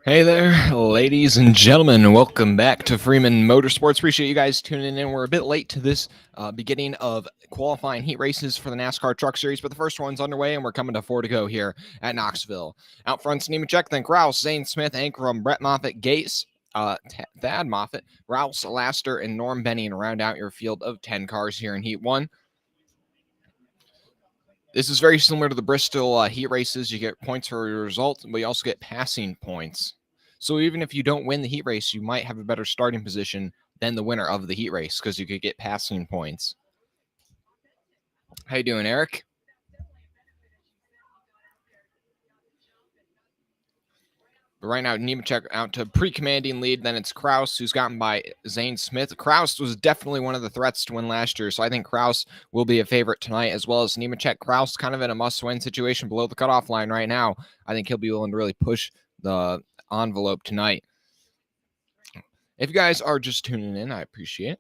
Hey there, ladies and gentlemen. Welcome back to Freeman Motorsports. Appreciate you guys tuning in. We're a bit late to this beginning of qualifying heat races for the NASCAR Truck Series, but the first one's underway, and we're coming to 4 to go here at Knoxville. Out front, Nemechek, then Kraus, Zane Smith, Ankrum, Brett Moffatt, Gates, Thad Moffatt, Rouse, Laster, and Norm Benning round out your field of 10 cars here in Heat 1. This is very similar to the Bristol heat races. You get points for your result, but you also get passing points. So even if you don't win the heat race, you might have a better starting position than the winner of the heat race because you could get passing points. How you doing, Eric? But right now, Nemechek out to pre-commanding lead. Then it's Kraus, who's gotten by Zane Smith. Kraus was definitely one of the threats to win last year, so I think Kraus will be a favorite tonight, as well as Nemechek. Kraus kind of in a must-win situation below the cutoff line right now. I think he'll be willing to really push the envelope tonight. If you guys are just tuning in, I appreciate it.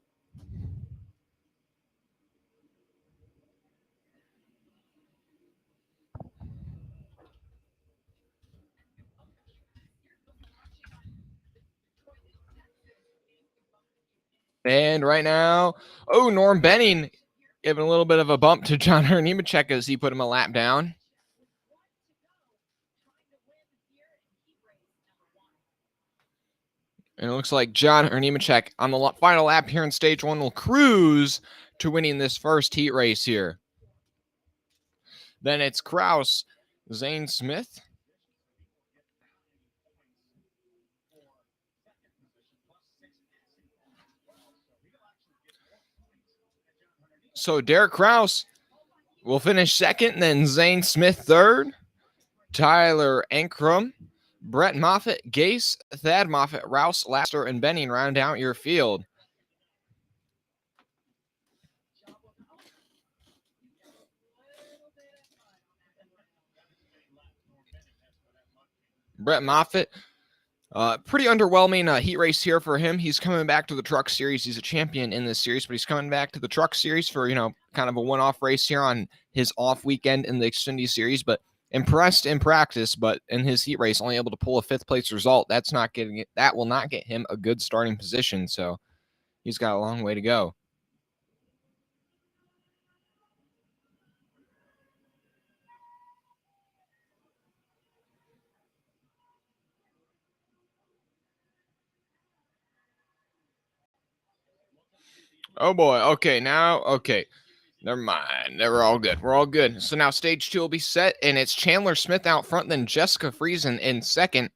And right now, Norm Benning giving a little bit of a bump to John Nemechek as he put him a lap down. And it looks like John Nemechek on the final lap here in stage 1 will cruise to winning this first heat race here. Then it's Kraus, Zane Smith. So Derek Kraus will finish second, then Zane Smith third. Tyler Ankrum, Brett Moffatt, Gase, Thad Moffatt, Rouse, Laster, and Benning round out your field. Brett Moffatt, pretty underwhelming heat race here for him. He's coming back to the Truck Series. He's a champion in this series, but he's coming back to the Truck Series for, kind of a one-off race here on his off weekend in the Xfinity Series, but impressed in practice, but in his heat race, only able to pull a 5th place result. That will not get him a good starting position, so he's got a long way to go. Oh boy. Okay, never mind. We're all good. We're all good. So now stage 2 will be set, and it's Chandler Smith out front, then Jessica Friesen in second.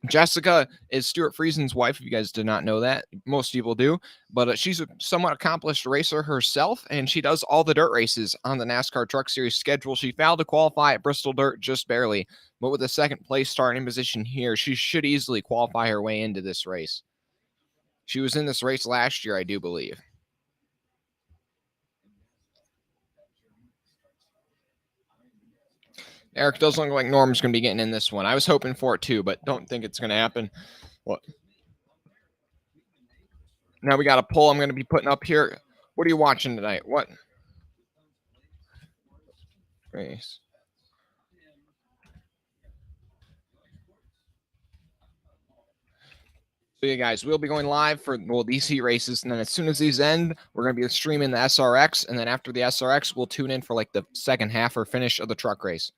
Jessica is Stuart Friesen's wife, if you guys did not know that. Most people do, but she's a somewhat accomplished racer herself, and she does all the dirt races on the NASCAR Truck Series schedule. She failed to qualify at Bristol Dirt just barely, but with a 2nd place starting position here, she should easily qualify her way into this race. She was in this race last year, I do believe. Eric does look like Norm's going to be getting in this one. I was hoping for it too, but don't think it's going to happen. What? Now we got a poll I'm going to be putting up here. What are you watching tonight? What race? So yeah, guys, we'll be going live for these heat races, and then as soon as these end, we're going to be streaming the SRX, and then after the SRX, we'll tune in for like the second half or finish of the truck race.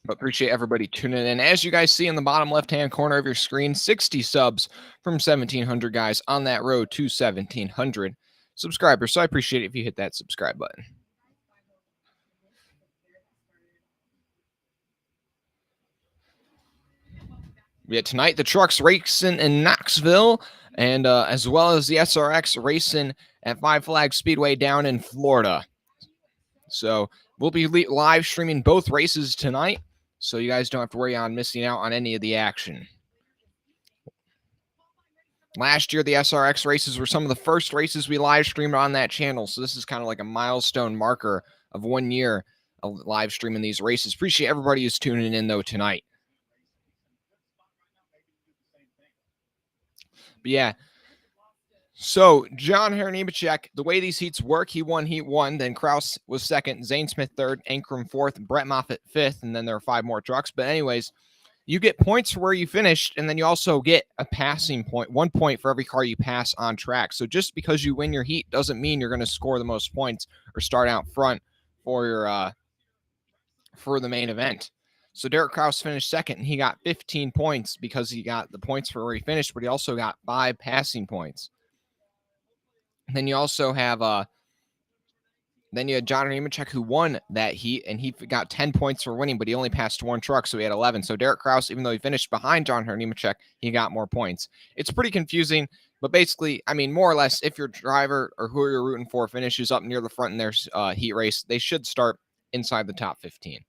But appreciate everybody tuning in. As you guys see in the bottom left-hand corner of your screen, 60 subs from 1,700 guys on that road to 1,700 subscribers. So I appreciate it if you hit that subscribe button. Yeah, tonight the trucks racing in Knoxville, and as well as the SRX racing at Five Flags Speedway down in Florida. So we'll be live streaming both races tonight, so you guys don't have to worry on missing out on any of the action. Last year, the SRX races were some of the first races we live streamed on that channel, so this is kind of like a milestone marker of 1 year live streaming these races. Appreciate everybody who's tuning in, though, tonight. But yeah. So, John Nemechek, the way these heats work, he won Heat 1, then Kraus was second, Zane Smith third, Ankrum fourth, Brett Moffatt fifth, and then there are 5 more trucks. But anyways, you get points for where you finished, and then you also get a passing point, 1 point for every car you pass on track. So just because you win your heat doesn't mean you're going to score the most points or start out front for your for the main event. So Derek Kraus finished second, and he got 15 points because he got the points for where he finished, but he also got 5 passing points. Then you also have then you had John Nemechek, who won that heat, and he got 10 points for winning, but he only passed 1 truck, so he had 11. So Derek Kraus, even though he finished behind John Nemechek, he got more points. It's pretty confusing, but basically, I mean, more or less, if your driver or who you're rooting for finishes up near the front in their heat race, they should start inside the top 15.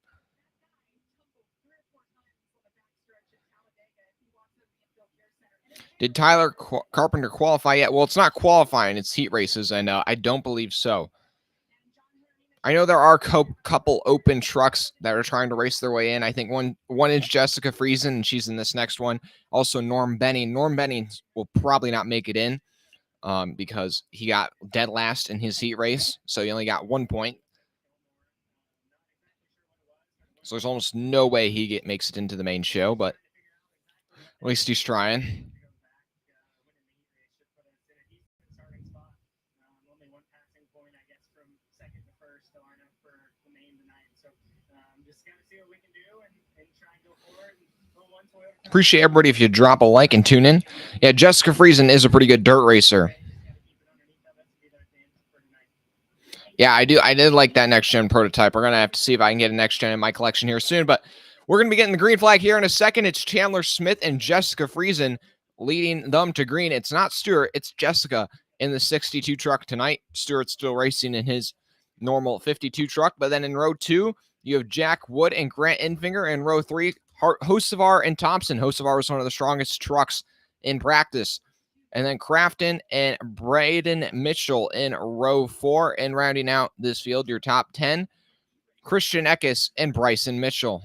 Did Tyler Carpenter qualify yet? Well, it's not qualifying. It's heat races, and I don't believe so. I know there are a couple open trucks that are trying to race their way in. I think one is Jessica Friesen, and she's in this next one. Also, Norm Benning. Norm Benning will probably not make it in because he got dead last in his heat race, so he only got 1 point. So there's almost no way he makes it into the main show, but at least he's trying. Appreciate everybody if you drop a like and tune in. Yeah, Jessica Friesen is a pretty good dirt racer. Yeah, I do. I did like that next gen prototype. We're going to have to see if I can get a next gen in my collection here soon, but we're going to be getting the green flag here in a second. It's Chandler Smith and Jessica Friesen leading them to green. It's not Stewart, it's Jessica in the 62 truck tonight. Stewart's still racing in his normal 52 truck, but then in row 2, you have Jack Wood and Grant Enfinger. In row 3, Hocevar and Thompson. Hocevar was one of the strongest trucks in practice. And then Crafton and Braden Mitchell in row 4. And rounding out this field, your top 10, Christian Eckes and Bryson Mitchell.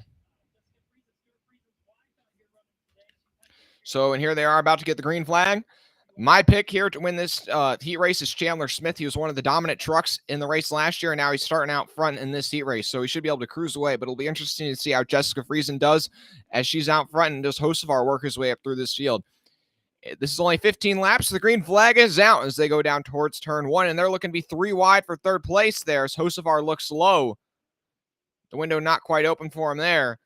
So, and here they are about to get the green flag. My pick here to win this heat race is Chandler Smith. He was one of the dominant trucks in the race last year, and now he's starting out front in this heat race, so he should be able to cruise away. But it'll be interesting to see how Jessica Friesen does as she's out front, and does Hocevar work his way up through this field. This is only 15 laps. The green flag is out as they go down towards turn 1, and they're looking to be 3 wide for third place there as Hocevar looks low. The window not quite open for him there.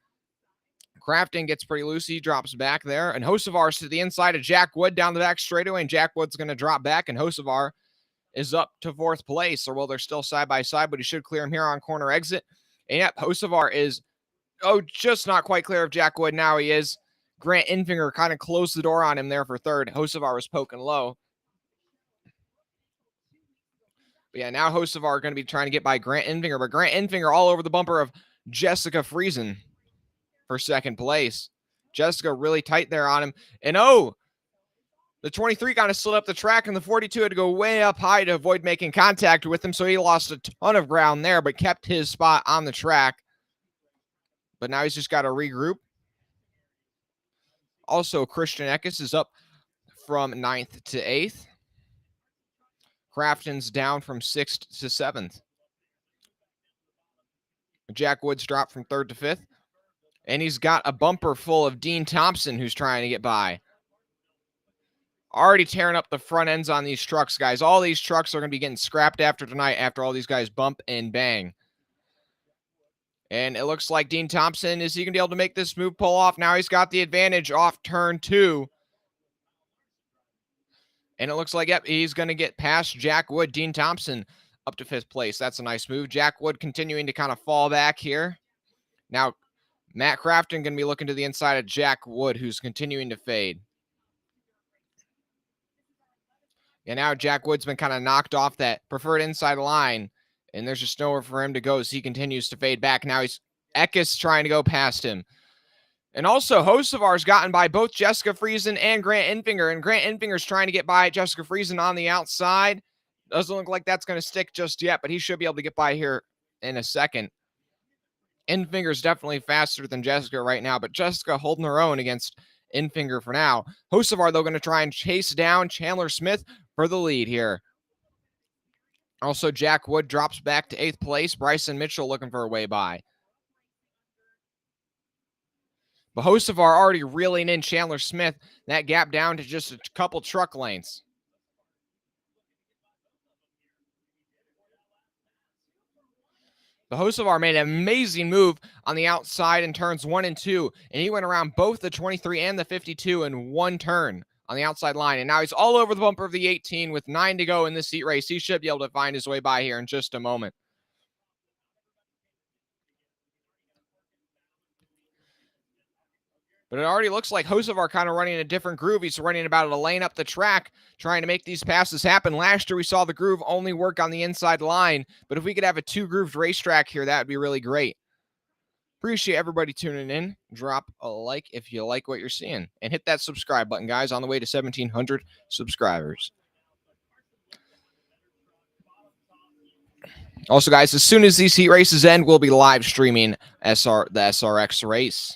Crafton gets pretty loose. He drops back there. And Hocevar's to the inside of Jack Wood down the back straightaway. And Jack Wood's going to drop back. And Hocevar is up to 4th place. Or, well, they're still side by side, but he should clear him here on corner exit. And, yep, Hocevar is, just not quite clear of Jack Wood. Now he is. Grant Enfinger kind of closed the door on him there for third. Hocevar was poking low. But, yeah, now Hocevar going to be trying to get by Grant Enfinger. But Grant Enfinger all over the bumper of Jessica Friesen for second place. Jessica really tight there on him. And the 23 kind of slid up the track, and the 42 had to go way up high to avoid making contact with him, so he lost a ton of ground there, but kept his spot on the track. But now he's just got to regroup. Also, Christian Eckes is up from 9th to 8th. Crafton's down from 6th to 7th. Jack Woods dropped from 3rd to 5th. And he's got a bumper full of Dean Thompson, who's trying to get by. Already tearing up the front ends on these trucks, guys. All these trucks are going to be getting scrapped after tonight after all these guys bump and bang. And it looks like Dean Thompson, is he going to be able to make this move pull off? Now he's got the advantage off turn 2. And it looks like, yep, he's going to get past Jack Wood. Dean Thompson up to 5th place. That's a nice move. Jack Wood continuing to kind of fall back here. Now, Matt Crafton going to be looking to the inside of Jack Wood, who's continuing to fade. And now Jack Wood's been kind of knocked off that preferred inside line, and there's just nowhere for him to go as he continues to fade back. Now he's Eckes trying to go past him. And also, Hocevar's gotten by both Jessica Friesen and Grant Enfinger, and Grant Enfinger's trying to get by Jessica Friesen on the outside. Doesn't look like that's going to stick just yet, but he should be able to get by here in a second. Infinger's definitely faster than Jessica right now, but Jessica holding her own against Infinger for now. Hocevar, though, going to try and chase down Chandler Smith for the lead here. Also, Jack Wood drops back to 8th place. Bryson Mitchell looking for a way by. But Hocevar already reeling in Chandler Smith. That gap down to just a couple truck lengths. The Hocevar made an amazing move on the outside in turns 1 and 2, and he went around both the 23 and the 52 in one turn on the outside line. And now he's all over the bumper of the 18 with 9 to go in this heat race. He should be able to find his way by here in just a moment. But it already looks like Hocevar kind of running a different groove. He's running about a lane up the track, trying to make these passes happen. Last year, we saw the groove only work on the inside line. But if we could have a 2-grooved racetrack here, that would be really great. Appreciate everybody tuning in. Drop a like if you like what you're seeing. And hit that subscribe button, guys, on the way to 1,700 subscribers. Also, guys, as soon as these heat races end, we'll be live streaming the SRX race.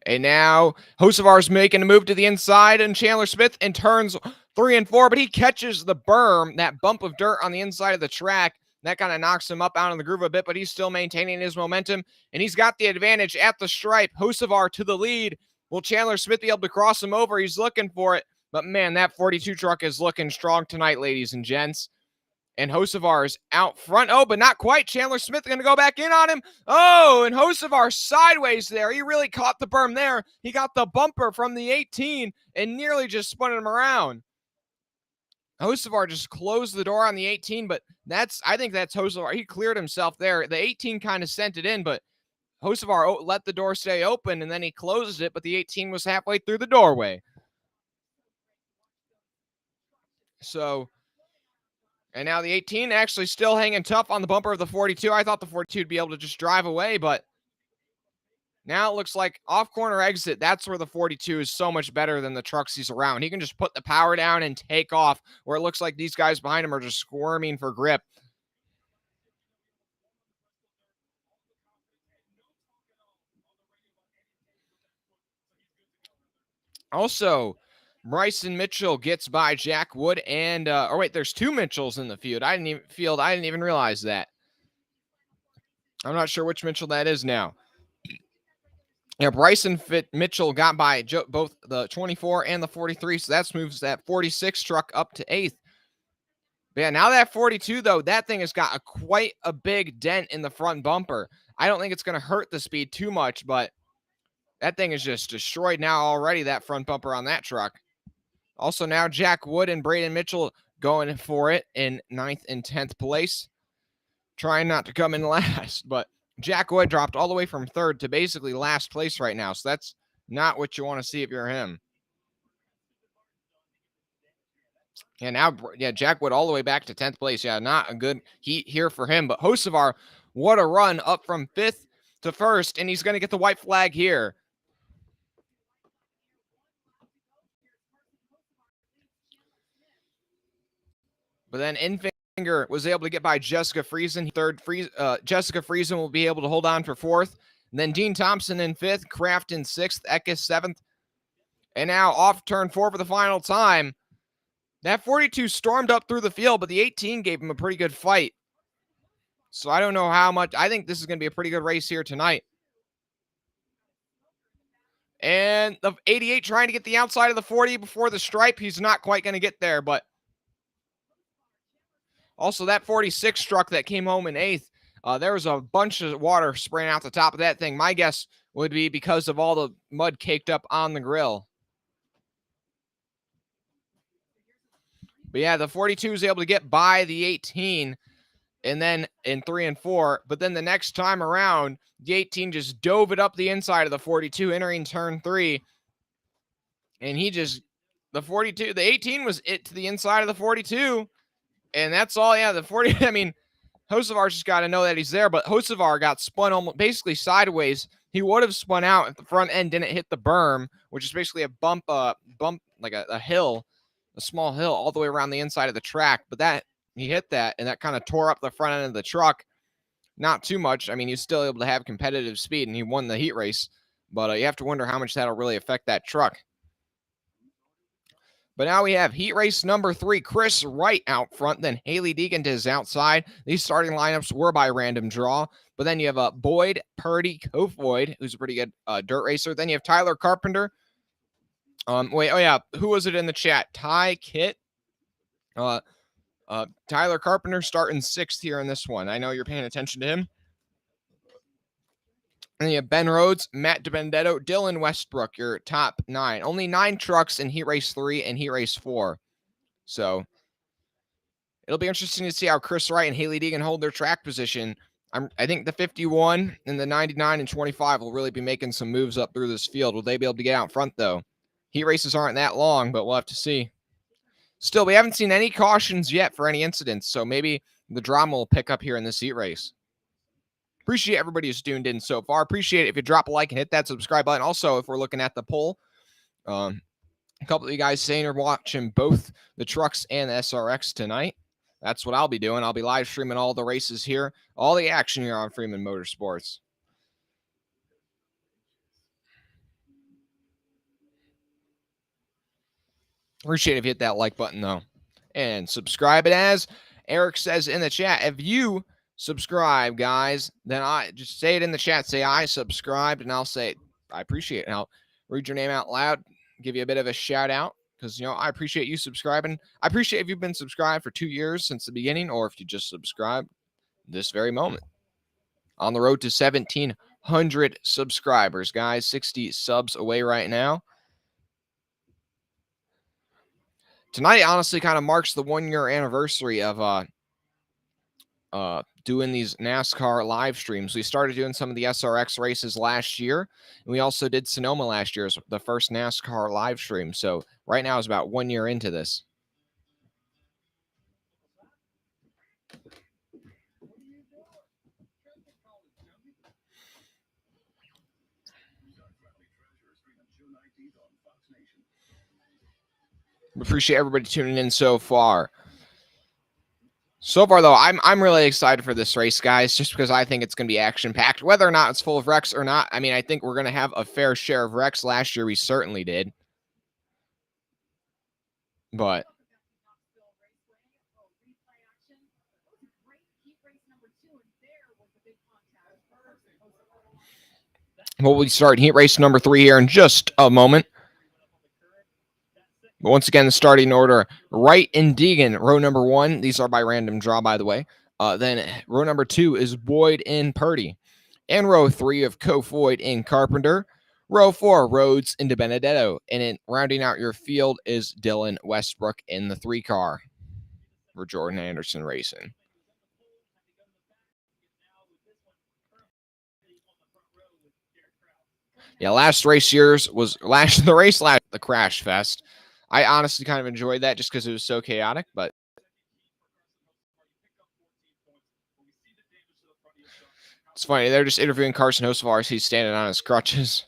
And now Hocevar's making a move to the inside, and Chandler Smith in turns 3 and 4, but he catches the berm, that bump of dirt on the inside of the track. That kind of knocks him up out of the groove a bit, but he's still maintaining his momentum, and he's got the advantage at the stripe. Hocevar to the lead. Will Chandler Smith be able to cross him over? He's looking for it, but man, that 42 truck is looking strong tonight, ladies and gents. And Hocevar is out front. Oh, but not quite. Chandler Smith going to go back in on him. Oh, and Hocevar sideways there. He really caught the berm there. He got the bumper from the 18 and nearly just spun him around. Hocevar just closed the door on the 18, but I think that's Hocevar. He cleared himself there. The 18 kind of sent it in, but Hocevar let the door stay open, and then he closes it, but the 18 was halfway through the doorway. So... And now the 18 actually still hanging tough on the bumper of the 42. I thought the 42 would be able to just drive away, but now it looks like off corner exit. That's where the 42 is so much better than the trucks he's around. He can just put the power down and take off, where it looks like these guys behind him are just squirming for grip. Also, Bryson Mitchell gets by Jack Wood and, there's 2 Mitchells in the field. I didn't even realize that. I'm not sure which Mitchell that is now. Yeah, Bryson Mitchell got by both the 24 and the 43, so that moves that 46 truck up to 8th. But yeah, now that 42, though, that thing has got quite a big dent in the front bumper. I don't think it's going to hurt the speed too much, but that thing is just destroyed now already, that front bumper on that truck. Also now Jack Wood and Braden Mitchell going for it in 9th and 10th place. Trying not to come in last, but Jack Wood dropped all the way from 3rd to basically last place right now. So that's not what you want to see if you're him. And now, Jack Wood all the way back to 10th place. Yeah, not a good heat here for him. But Hocevar, what a run up from 5th to 1st, and he's going to get the white flag here. But then Infinger was able to get by Jessica Friesen. Jessica Friesen will be able to hold on for 4th. And then Dean Thompson in 5th, Kraft in 6th, Eckes 7th. And now off turn 4 for the final time. That 42 stormed up through the field, but the 18 gave him a pretty good fight. So I don't know how much. I think this is going to be a pretty good race here tonight. And the 88 trying to get the outside of the 40 before the stripe. He's not quite going to get there, but also that 46 truck that came home in 8th. There was a bunch of water spraying out the top of that thing. My guess would be because of all the mud caked up on the grill. But yeah, the 42 was able to get by the 18 and then in 3 and 4. But then the next time around, the 18 just dove it up the inside of the 42 entering turn 3. And the 18 was it to the inside of the 42. And that's all. Yeah, the 40, Hocevar's just got to know that he's there. But Hocevar got spun almost basically sideways. He would have spun out if the front end didn't hit the berm, which is basically a bump like a hill. a small hill all the way around the inside of the track, but that he hit that and that kind of tore up the front end of the truck. Not too much. I mean, he's still able to have competitive speed and he won the heat race, but you have to wonder how much that'll really affect that truck. But now we have heat race number 3, Chris Wright out front, then Haley Deegan to his outside. These starting lineups were by random draw. But then you have Boyd, Purdy, Kofoid, who's a pretty good dirt racer. Then you have Tyler Carpenter. Who was it in the chat? Ty Kit. Tyler Carpenter starting 6th here in this one. I know you're paying attention to him. And you have Ben Rhodes, Matt DiBenedetto, Dylan Westbrook, your top 9. Only 9 trucks in Heat Race 3 and Heat Race 4. So it'll be interesting to see how Chris Wright and Haley Deegan hold their track position. I think the 51 and the 99 and 25 will really be making some moves up through this field. Will they be able to get out front, though? Heat races aren't that long, but we'll have to see. Still, we haven't seen any cautions yet for any incidents, so maybe the drama will pick up here in this heat race. Appreciate everybody who's tuned in so far. Appreciate it if you drop a like and hit that subscribe button. Also, if we're looking at the poll, a couple of you guys saying you're watching both the trucks and the SRX tonight. That's what I'll be doing. I'll be live streaming all the races here, all the action here on Freeman Motorsports. Appreciate it if you hit that like button, though. And subscribe. And as Eric says in the chat, if you subscribe, guys, then I just say it in the chat. Say I subscribed, and I'll say I appreciate it. And I'll read your name out loud, give you a bit of a shout out, because I appreciate you subscribing. I appreciate if you've been subscribed for 2 years since the beginning, or if you just subscribed this very moment. On the road to 1,700 subscribers, guys. 60 subs away right now. Tonight honestly kind of marks the 1-year anniversary of doing these NASCAR live streams. We started doing some of the SRX races last year, and we also did Sonoma last year as the first NASCAR live stream. So right now is about 1 year into this. Appreciate everybody tuning in so far. So far, though, I'm really excited for this race, guys, just because I think it's going to be action-packed. Whether or not it's full of wrecks or not, I mean, I think we're going to have a fair share of wrecks. Last year, we certainly did. But we'll start heat race number 3 here in just a moment. But once again, the starting order, Wright and Deegan, row number 1. These are by random draw, by the way. Then row number 2 is Boyd and Purdy. And row 3 of Kofoid and Carpenter. Row 4, Rhodes and DiBenedetto. And in rounding out your field is Dylan Westbrook in the 3 car for Jordan Anderson Racing. Yeah, the Crash Fest. I honestly kind of enjoyed that just because it was so chaotic, but it's funny. They're just interviewing Carson Hocevar as he's standing on his crutches.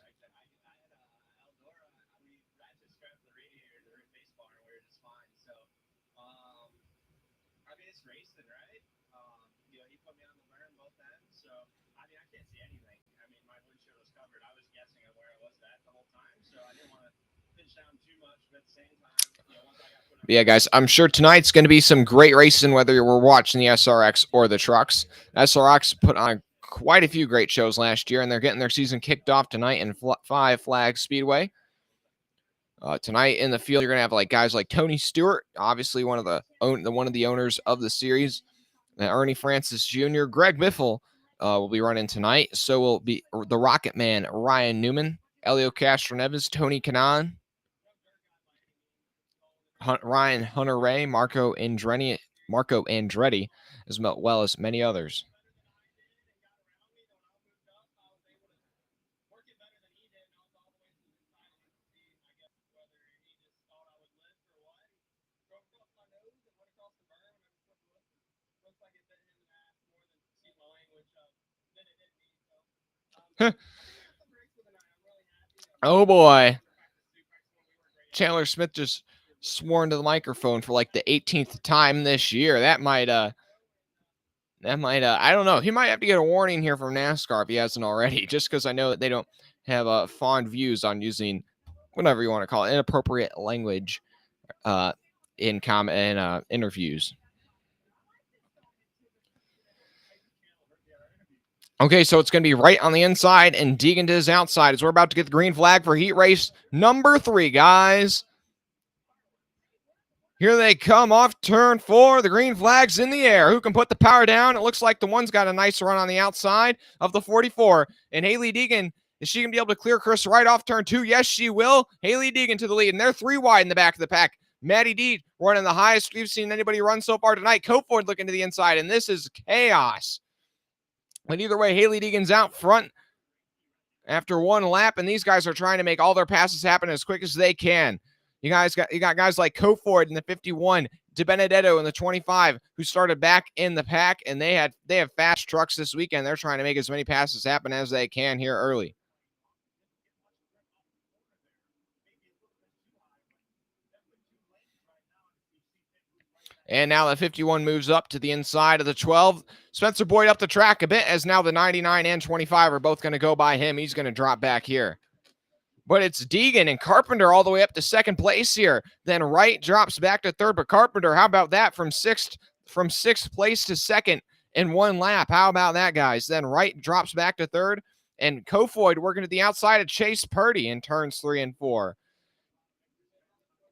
But yeah, guys, I'm sure tonight's going to be some great racing, whether we're watching the SRX or the trucks. SRX put on quite a few great shows last year, and they're getting their season kicked off tonight in Five Flags Speedway. Tonight in the field, you're going to have guys like Tony Stewart, obviously one of the owners of the series. Ernie Francis Jr., Greg Biffle will be running tonight. So will be the Rocket Man, Ryan Newman, Elio Castroneves, Tony Kanaan, Ryan Hunter-Ray, Marco Andretti, as well as many others. Oh boy. Chandler Smith just sworn to the microphone for like the 18th time this year. That might, I don't know. He might have to get a warning here from NASCAR if he hasn't already, just because I know that they don't have fond views on using whatever you want to call it, inappropriate language in interviews. Okay, so it's going to be right on the inside and Deegan to his outside as we're about to get the green flag for heat race number 3, guys. Here they come off turn 4. The green flag's in the air. Who can put the power down? It looks like the one's got a nice run on the outside of the 44. And Hailie Deegan, is she going to be able to clear Chris Wright off turn 2? Yes, she will. Hailie Deegan to the lead, and they're 3 wide in the back of the pack. Maddie D running the highest we've seen anybody run so far tonight. Copeland looking to the inside, and this is chaos. But either way, Hailie Deegan's out front after one lap, and these guys are trying to make all their passes happen as quick as they can. You got guys like Cofoyd in the 51, DiBenedetto in the 25, who started back in the pack, and they have fast trucks this weekend. They're trying to make as many passes happen as they can here early. And now the 51 moves up to the inside of the 12. Spencer Boyd up the track a bit, as now the 99 and 25 are both going to go by him. He's going to drop back here. But it's Deegan and Carpenter all the way up to second place here. Then Wright drops back to third, but Carpenter, how about that, from sixth place to second in one lap? How about that, guys? Then Wright drops back to third, and Cofoyd working to the outside of Chase Purdy in turns 3 and 4.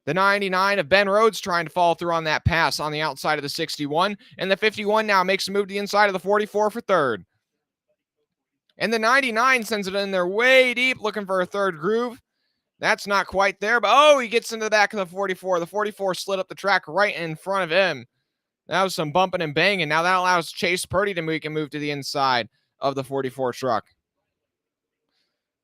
The 99 of Ben Rhodes trying to follow through on that pass on the outside of the 61, and the 51 now makes a move to the inside of the 44 for third. And the 99 sends it in there way deep, looking for a third groove. That's not quite there, but he gets into the back of the 44. The 44 slid up the track right in front of him. That was some bumping and banging. Now that allows Chase Purdy to make a move to the inside of the 44 truck.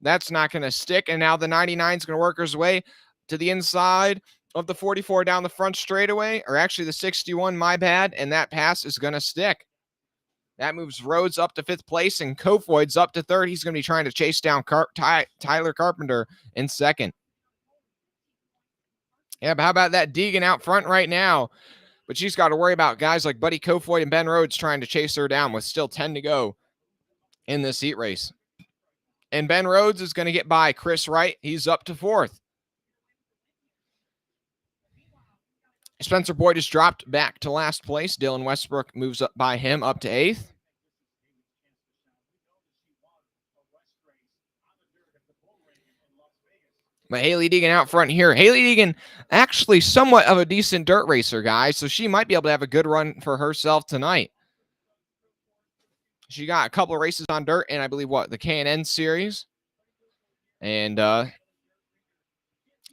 That's not going to stick, and now the 99 is going to work his way to the inside of the 44 down the front straightaway, or actually the 61, my bad, and that pass is going to stick. That moves Rhodes up to 5th place, and Cofoyd's up to 3rd. He's going to be trying to chase down Tyler Carpenter in 2nd. Yeah, but how about that Deegan out front right now? But she's got to worry about guys like Buddy Cofoyd and Ben Rhodes trying to chase her down with still 10 to go in this heat race. And Ben Rhodes is going to get by Chris Wright. He's up to 4th. Spencer Boyd has dropped back to last place. Dylan Westbrook moves up by him up to 8th. But Hailie Deegan out front here. Hailie Deegan, actually somewhat of a decent dirt racer, guys, so she might be able to have a good run for herself tonight. She got a couple of races on dirt in, I believe, the K&N series. And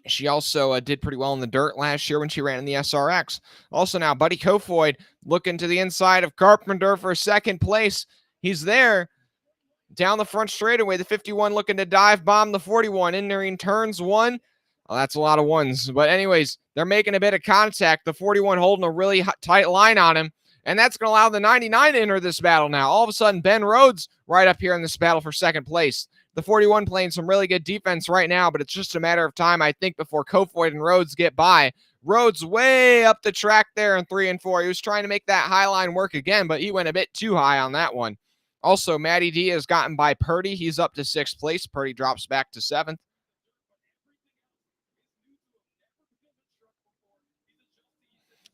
she also did pretty well in the dirt last year when she ran in the SRX. Also now, Buddy Cofoyd looking to the inside of Carpenter for 2nd place. He's there. Down the front straightaway, the 51 looking to dive bomb the 41, entering turns 1. Oh, that's a lot of ones. But anyways, they're making a bit of contact. The 41 holding a really tight line on him. And that's going to allow the 99 to enter this battle now. All of a sudden, Ben Rhodes right up here in this battle for 2nd place. The 41 playing some really good defense right now, but it's just a matter of time, I think, before Cofoyd and Rhodes get by. Rhodes way up the track there in 3 and 4. He was trying to make that high line work again, but he went a bit too high on that one. Also, Maddie D has gotten by Purdy. He's up to 6th place. Purdy drops back to 7th.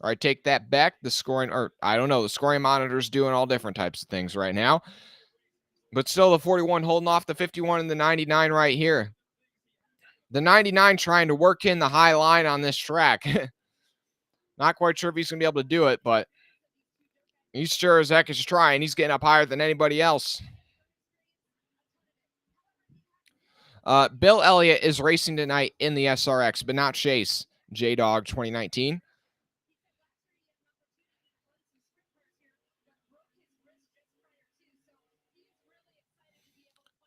All right, take that back. The scoring monitor's doing all different types of things right now. But still, the 41 holding off the 51 and the 99 right here. The 99 trying to work in the high line on this track. Not quite sure if he's going to be able to do it, but he's sure as heck is trying. He's getting up higher than anybody else. Bill Elliott is racing tonight in the SRX, but not Chase. J-Dog 2019.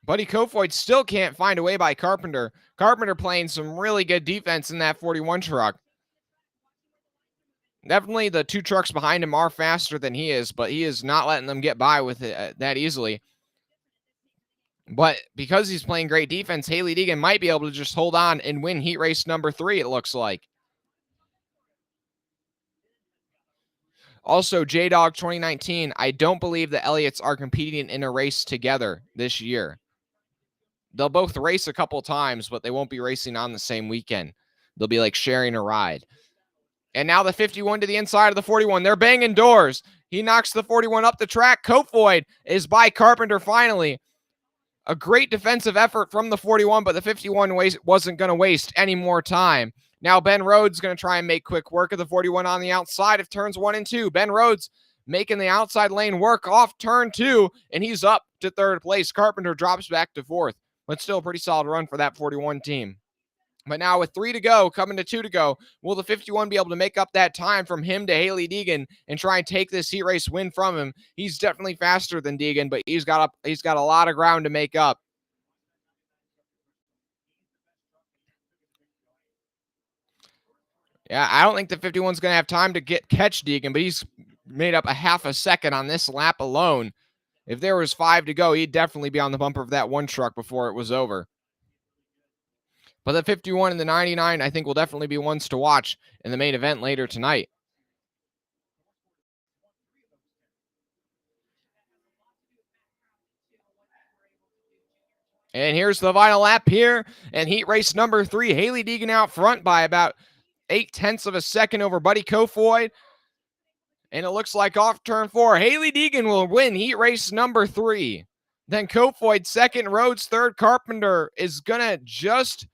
Buddy Cofoyd still can't find a way by Carpenter. Carpenter playing some really good defense in that 41 truck. Definitely the 2 trucks behind him are faster than he is, but he is not letting them get by with it that easily. But because he's playing great defense, Hailie Deegan might be able to just hold on and win heat race number 3, it looks like. Also, J-Dog 2019, I don't believe the Elliots are competing in a race together this year. They'll both race a couple times, but they won't be racing on the same weekend. They'll be like sharing a ride. And now the 51 to the inside of the 41. They're banging doors. He knocks the 41 up the track. Kofoid is by Carpenter finally. A great defensive effort from the 41, but the 51 wasn't going to waste any more time. Now Ben Rhodes going to try and make quick work of the 41 on the outside of turns 1 and 2. Ben Rhodes making the outside lane work off turn 2, and he's up to third place. Carpenter drops back to fourth, but still a pretty solid run for that 41 team. But now with 3 to go, coming to 2 to go, will the 51 be able to make up that time from him to Haley Deegan and try and take this heat race win from him? He's definitely faster than Deegan, but he's got a lot of ground to make up. Yeah, I don't think the 51's going to have time to catch Deegan, but he's made up a half a second on this lap alone. If there was 5 to go, he'd definitely be on the bumper of that one truck before it was over. But the 51 and the 99, I think, will definitely be ones to watch in the main event later tonight. And here's the final lap here. And heat race number 3, Haley Deegan out front by about 0.8 of a second over Buddy Kofoid. And it looks like off turn 4, Haley Deegan will win heat race number 3. Then Kofoid second, Rhodes third. Carpenter is going to just...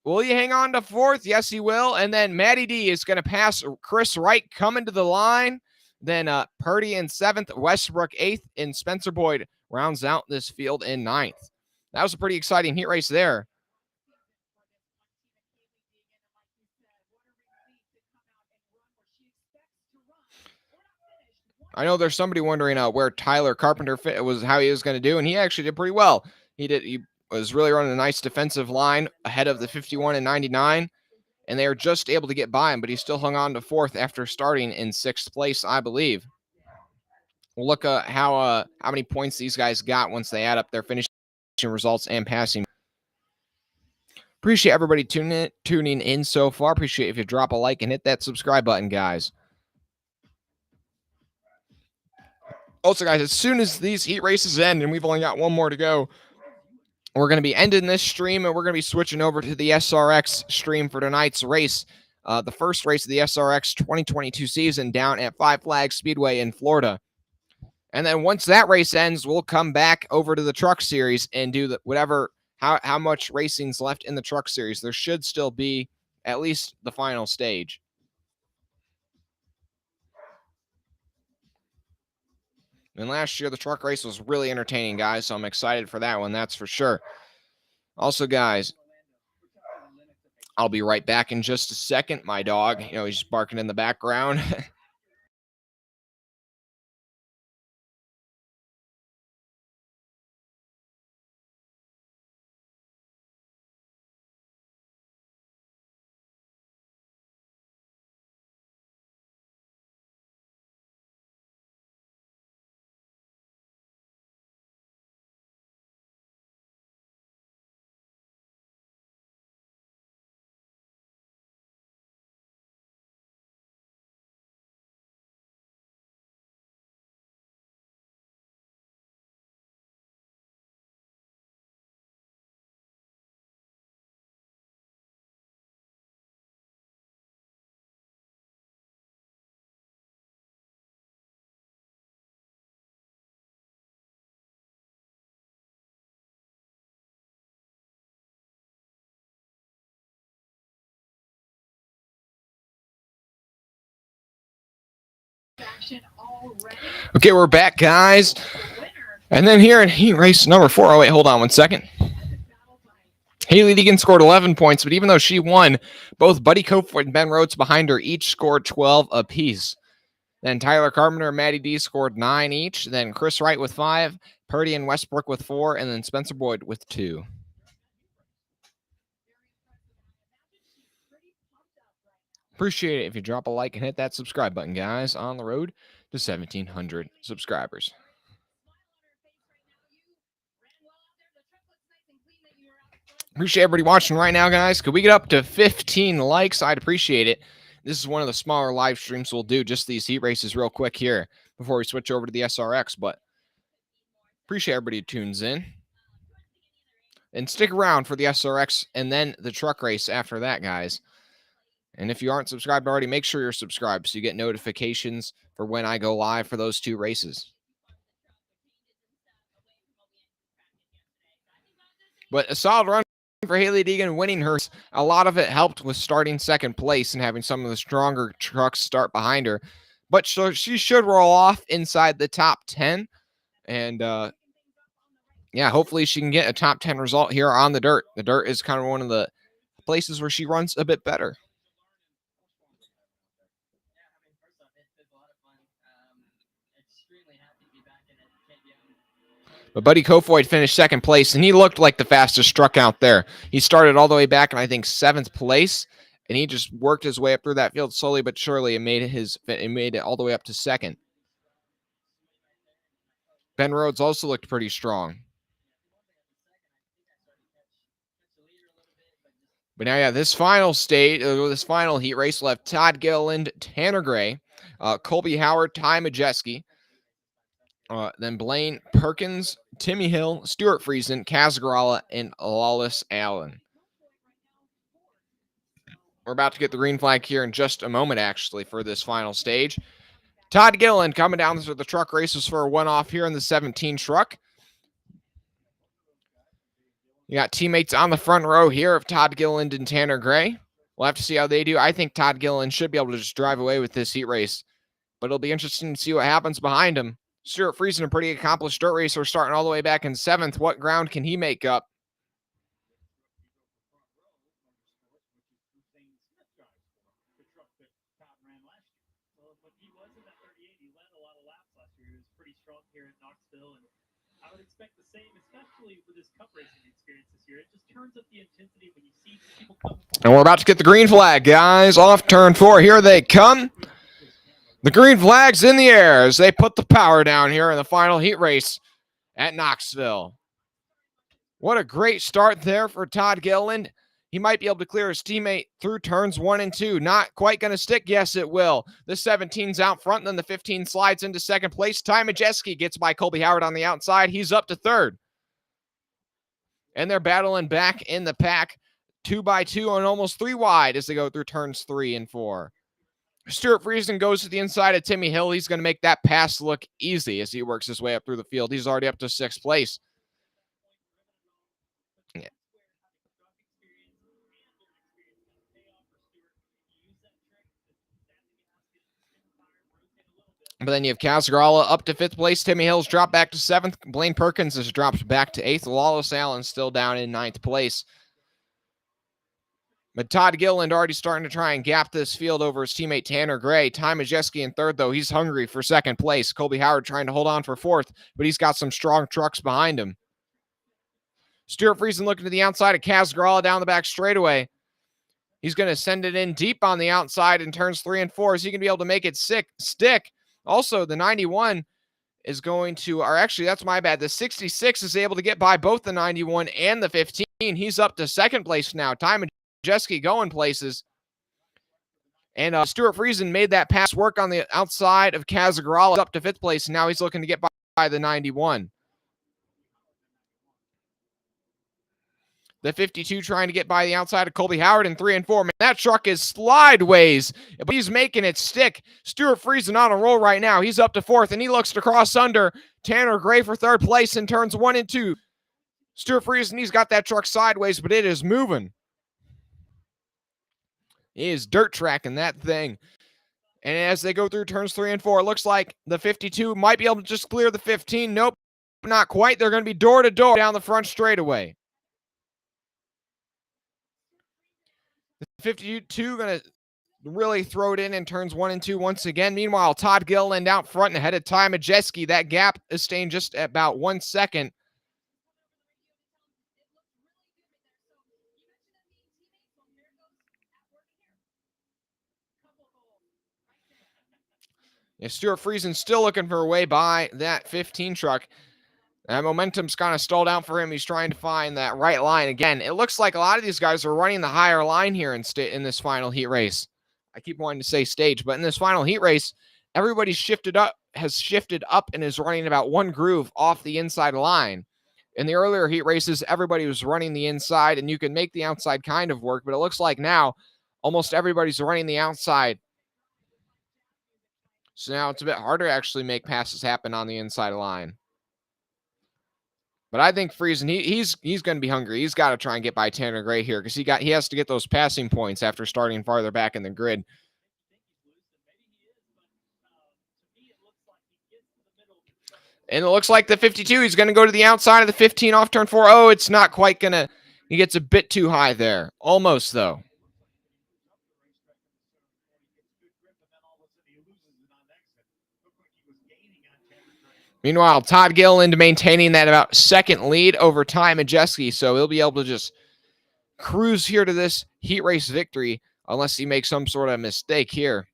Will he hang on to fourth? Yes, he will. And then Matty D is going to pass Chris Wright coming to the line. Then Purdy in 7th, Westbrook 8th, and Spencer Boyd rounds out this field in 9th. That was a pretty exciting heat race there. I know there's somebody wondering where Tyler Carpenter how he was going to do, and he actually did pretty well. He was really running a nice defensive line ahead of the 51 and 99, and they were just able to get by him, but he still hung on to 4th after starting in 6th place, I believe. We'll look at how many points these guys got once they add up their finishing results and passing. Appreciate everybody tuning in so far. Appreciate if you drop a like and hit that subscribe button, guys. Also, guys, as soon as these heat races end, and we've only got one more to go, we're going to be ending this stream, and we're going to be switching over to the SRX stream for tonight's race. The first race of the SRX 2022 season down at Five Flags Speedway in Florida. And then once that race ends, we'll come back over to the Truck Series and do how much racing's left in the Truck Series. There should still be at least the final stage. And last year, the truck race was really entertaining, guys, so I'm excited for that one, that's for sure. Also, guys, I'll be right back in just a second. My dog, he's just barking in the background. Okay, we're back, guys. And then here in heat race number 4. Oh, wait, hold on one second. Haley Deegan scored 11 points, but even though she won, both Buddy Kofoid and Ben Rhodes behind her each scored 12 apiece. Then Tyler Carpenter and Matty D scored 9 each. Then Chris Wright with 5, Purdy and Westbrook with 4, and then Spencer Boyd with 2. Appreciate it if you drop a like and hit that subscribe button, guys, on the road to 1,700 subscribers. Appreciate everybody watching right now, guys. Could we get up to 15 likes? I'd appreciate it. This is one of the smaller live streams we'll do, just these heat races real quick here before we switch over to the SRX. But appreciate everybody who tunes in. And stick around for the SRX and then the truck race after that, guys. And if you aren't subscribed already, make sure you're subscribed so you get notifications for when I go live for those two races. But a solid run for Hailie Deegan winning hers. A lot of it helped with starting second place and having some of the stronger trucks start behind her. But she should roll off inside the top 10. And yeah, hopefully she can get a top 10 result here on the dirt. The dirt is kind of one of the places where she runs a bit better. But Buddy Kofoid finished second place, and he looked like the fastest truck out there. He started all the way back in, I think, 7th place, and he just worked his way up through that field slowly but surely and made it all the way up to second. Ben Rhodes also looked pretty strong. But now, yeah, this final heat race left Todd Gilliland, Tanner Gray, Colby Howard, Ty Majeski, then Blaine Perkins, Timmy Hill, Stuart Friesen, Kaz Gralla, and Lawless Allen. We're about to get the green flag here in just a moment, actually, for this final stage. Todd Gilliland coming down through the truck races for a one-off here in the 17 truck. You got teammates on the front row here of Todd Gilliland and Tanner Gray. We'll have to see how they do. I think Todd Gilliland should be able to just drive away with this heat race, but it'll be interesting to see what happens behind him. Stuart Friesen, a pretty accomplished dirt racer, starting all the way back in 7th. What ground can he make up? He was pretty strong here in Knoxville, and I would expect the same, especially with his cup racing experience this year. It just turns up the intensity when you see people come. And we're about to get the green flag, guys. Off turn 4. Here they come. The green flag's in the air as they put the power down here in the final heat race at Knoxville. What a great start there for Todd Gilliland. He might be able to clear his teammate through turns 1 and 2. Not quite going to stick. Yes, it will. The 17's out front, and then the 15 slides into second place. Ty Majeski gets by Colby Howard on the outside. He's up to 3rd. And they're battling back in the pack, 2 by 2 and almost 3 wide as they go through turns 3 and 4. Stuart Friesen goes to the inside of Timmy Hill. He's going to make that pass look easy as he works his way up through the field. He's already up to 6th place. Yeah. But then you have Kaz Gralla up to 5th place. Timmy Hill's dropped back to 7th. Blaine Perkins has dropped back to 8th. Lawless Allen still down in 9th place. But Todd Gilliland already starting to try and gap this field over his teammate Tanner Gray. Ty Majeski in 3rd, though. He's hungry for 2nd place. Colby Howard trying to hold on for 4th, but he's got some strong trucks behind him. Stuart Friesen looking to the outside of Kaz Gralla down the back straightaway. He's going to send it in deep on the outside in turns 3 and 4. Is he going to be able to make it stick? Also, the 91 is going to, or actually, that's my bad. The 66 is able to get by both the 91 and the 15. He's up to 2nd place now. Ty Majeski going places. And Stuart Friesen made that pass work on the outside of Kaz Gralla up to 5th place. And now he's looking to get by the 91. The 52 trying to get by the outside of Colby Howard in 3 and 4. Man, that truck is slideways, but he's making it stick. Stuart Friesen on a roll right now. He's up to 4th, and he looks to cross under Tanner Gray for 3rd place in turns 1 and 2. Stuart Friesen, he's got that truck sideways, but it is moving. He is dirt tracking that thing. And as they go through turns 3 and 4, it looks like the 52 might be able to just clear the 15. Nope, not quite. They're going to be door to door down the front straightaway. The 52 going to really throw it in turns 1 and 2 once again. Meanwhile, Todd Gilliland out front and ahead of Ty Majeski. That gap is staying just at about 1 second. Yeah, Stuart Friesen still looking for a way by that 15 truck. That momentum's kind of stalled out for him. He's trying to find that right line again. It looks like a lot of these guys are running the higher line here in this final heat race. I keep wanting to say stage, but in this final heat race, everybody's has shifted up and is running about one groove off the inside line. In the earlier heat races, everybody was running the inside, and you can make the outside kind of work, but it looks like now almost everybody's running the outside. So now it's a bit harder to actually make passes happen on the inside line. But I think Friesen, he's going to be hungry. He's got to try and get by Tanner Gray here because he has to get those passing points after starting farther back in the grid. And it looks like the 52, he's going to go to the outside of the 15 off turn 4. Oh, it's not quite going to, he gets a bit too high there. Almost, though. Meanwhile, Todd Gilliland maintaining that about second lead over Ty Majeski, so he'll be able to just cruise here to this heat race victory unless he makes some sort of mistake here.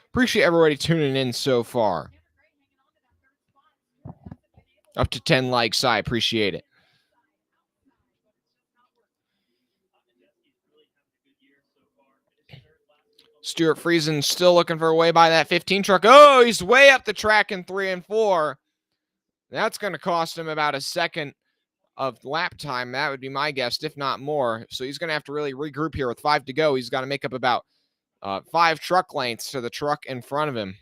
Appreciate everybody tuning in so far. Up to 10 likes, I appreciate it. Stuart Friesen still looking for a way by that 15 truck. Oh, he's way up the track in 3 and 4. That's going to cost him about a second of lap time. That would be my guess, if not more. So he's going to have to really regroup here with 5 to go. He's got to make up about 5 truck lengths to the truck in front of him.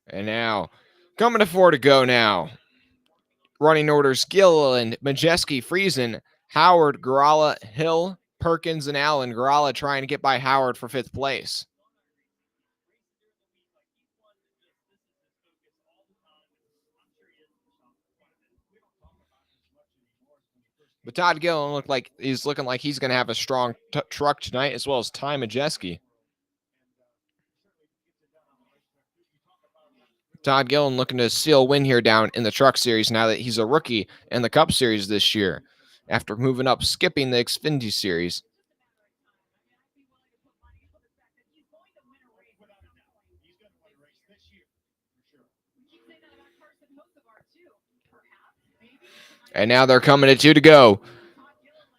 And now, coming to 4 to go now. Running orders, Gilliland, Majeski, Friesen, Howard, Gralla, Hill, Perkins, and Allen. Gralla trying to get by Howard for 5th place. But Todd Gilliland looking like he's going to have a strong truck tonight, as well as Ty Majeski. Todd Gilliland looking to seal a win here down in the Truck Series now that he's a rookie in the Cup Series this year after moving up, skipping the Xfinity Series. And now they're coming to 2 to go.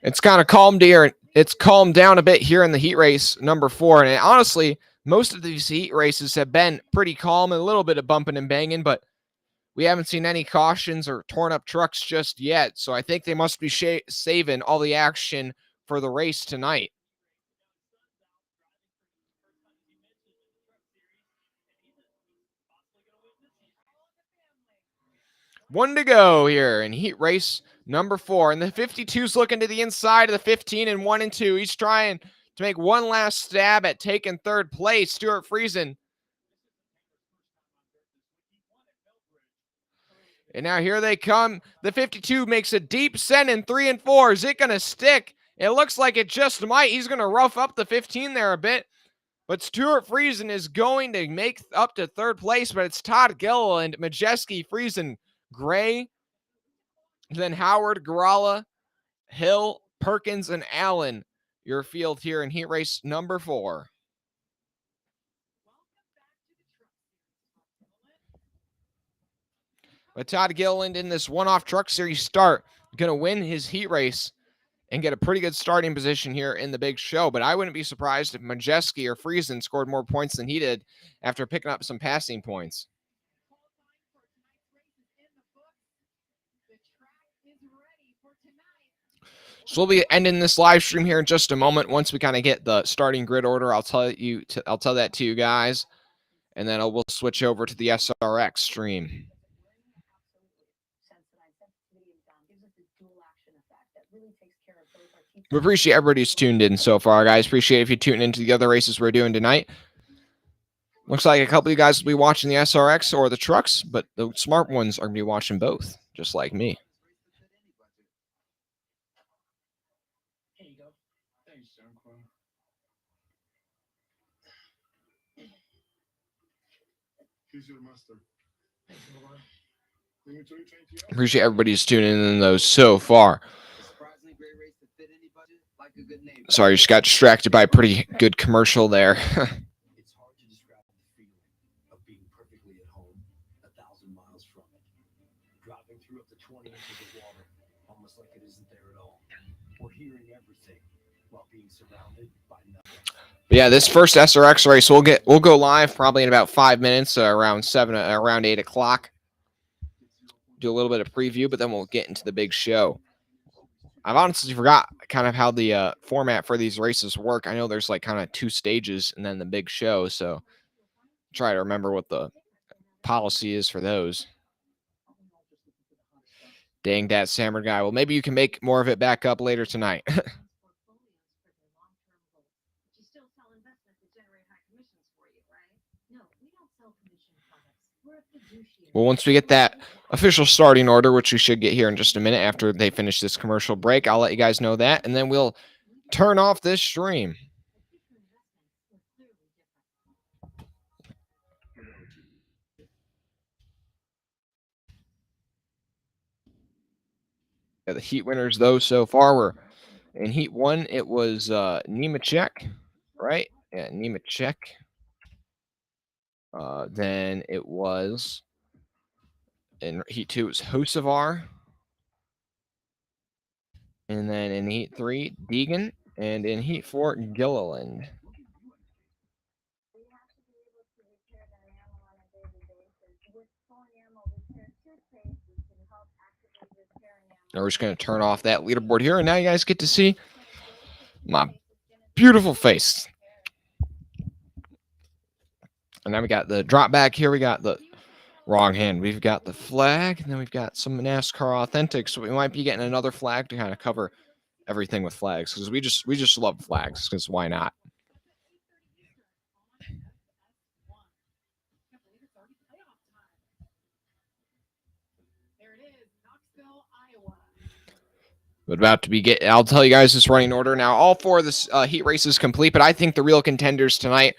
It's kind of calmed here. It's calmed down a bit here in the heat race number 4. And honestly, most of these heat races have been pretty calm and a little bit of bumping and banging, but we haven't seen any cautions or torn up trucks just yet. So I think they must be saving all the action for the race tonight. One to go here in heat race number 4. And the 52's looking to the inside of the 15 in 1 and 2. He's trying to make one last stab at taking 3rd place. Stuart Friesen. And now here they come. The 52 makes a deep send in 3 and 4. Is it going to stick? It looks like it just might. He's going to rough up the 15 there a bit. But Stuart Friesen is going to make up to 3rd place. But it's Todd Gilliland, Majeski, Friesen, Gray, then Howard, Gralla, Hill, Perkins, and Allen. Your field here in heat race number 4. But Todd Gilliland in this one-off Truck Series start going to win his heat race and get a pretty good starting position here in the big show. But I wouldn't be surprised if Majeski or Friesen scored more points than he did after picking up some passing points. So we'll be ending this live stream here in just a moment. Once we kind of get the starting grid order, I'll tell that to you guys, and then we'll switch over to the SRX stream. We appreciate everybody who's tuned in so far, guys. Appreciate if you tune into the other races we're doing tonight. Looks like a couple of you guys will be watching the SRX or the trucks, but the smart ones are going to be watching both, just like me. Appreciate everybody who's tuning in those so far. Sorry, just got distracted by a pretty good commercial there. through up to 20 inches of water, almost like it isn't there at all. We're hearing everything while being surrounded by nothing. But yeah, this first SRX race we'll go live probably in about 5 minutes, around 8 o'clock. Do a little bit of preview, but then we'll get into the big show. I've honestly forgot kind of how the format for these races work. I know there's like kind of 2 stages and then the big show, so try to remember what the policy is for those. Dang that Sammer guy. Well, maybe you can make more of it back up later tonight. Well, once we get that official starting order, which we should get here in just a minute after they finish this commercial break, I'll let you guys know that, and then we'll turn off this stream. Yeah, the heat winners, though, so far were in heat 1, it was Nemechek, right? Yeah, Nemechek. Then it was in heat 2, it was Hocevar. And then in heat 3, Deegan. And in heat 4, Gilliland. Now we're just going to turn off that leaderboard here. And now you guys get to see my beautiful face. And now we got the drop back here. We got the wrong hand. We've got the flag. And then we've got some NASCAR Authentics. So we might be getting another flag to kind of cover everything with flags. Because we just love flags. Because why not? But about to be I'll tell you guys this running order now. All 4 of this heat race is complete, but I think the real contenders tonight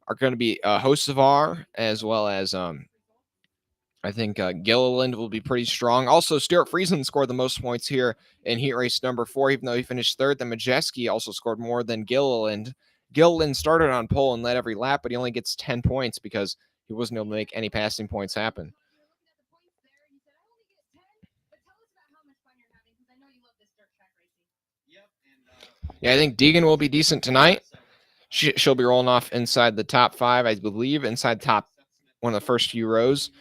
are going to be Hocevar, as well as I think Gilliland will be pretty strong. Also, Stuart Friesen scored the most points here in heat race number 4, even though he finished 3rd. Then Majeski also scored more than Gilliland. Gilliland started on pole and led every lap, but he only gets 10 points because he wasn't able to make any passing points happen. Yeah, I think Deegan will be decent tonight. She'll be rolling off inside the top 5, I believe, inside top one of the first few rows.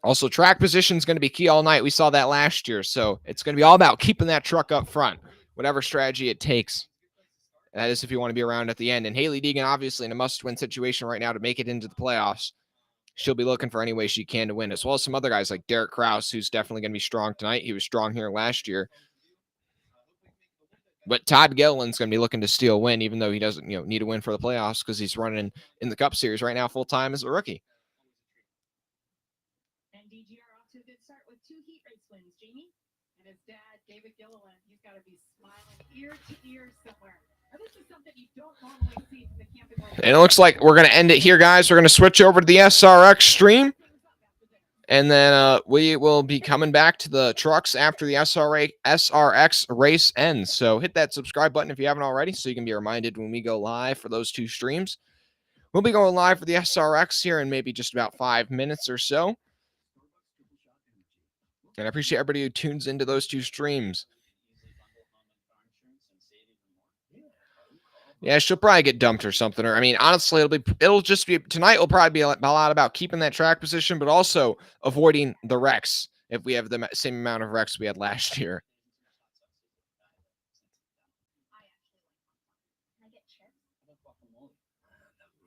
Also, track position is going to be key all night. We saw that last year, so it's going to be all about keeping that truck up front, whatever strategy it takes. That is if you want to be around at the end. And Hailie Deegan, obviously, in a must-win situation right now to make it into the playoffs. She'll be looking for any way she can to win, as well as some other guys like Derek Kraus, who's definitely going to be strong tonight. He was strong here last year. But Todd Gilliland's going to be looking to steal a win, even though he doesn't, need a win for the playoffs because he's running in the Cup Series right now full time as a rookie. And DGR off to a good start with 2 heat race wins. Jamie and his dad, David Gilliland, he's got to be smiling ear to ear somewhere. Now, this is something you don't normally see from the camping world. And it looks like we're going to end it here, guys. We're going to switch over to the SRX stream. And then we will be coming back to the trucks after the SRX race ends. So hit that subscribe button if you haven't already so you can be reminded when we go live for those 2 streams. We'll be going live for the SRX here in maybe just about 5 minutes or so. And I appreciate everybody who tunes into those 2 streams. Yeah, she'll probably get dumped or something. Or I mean, honestly, it'll just be tonight. Will probably be a lot about keeping that track position, but also avoiding the wrecks if we have the same amount of wrecks we had last year.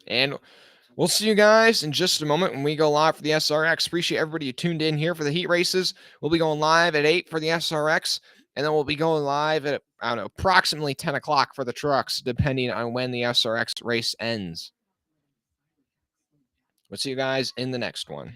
And we'll see you guys in just a moment when we go live for the SRX. Appreciate everybody who tuned in here for the heat races. We'll be going live at 8 for the SRX. And then we'll be going live at, approximately 10 o'clock for the trucks, depending on when the SRX race ends. We'll see you guys in the next one.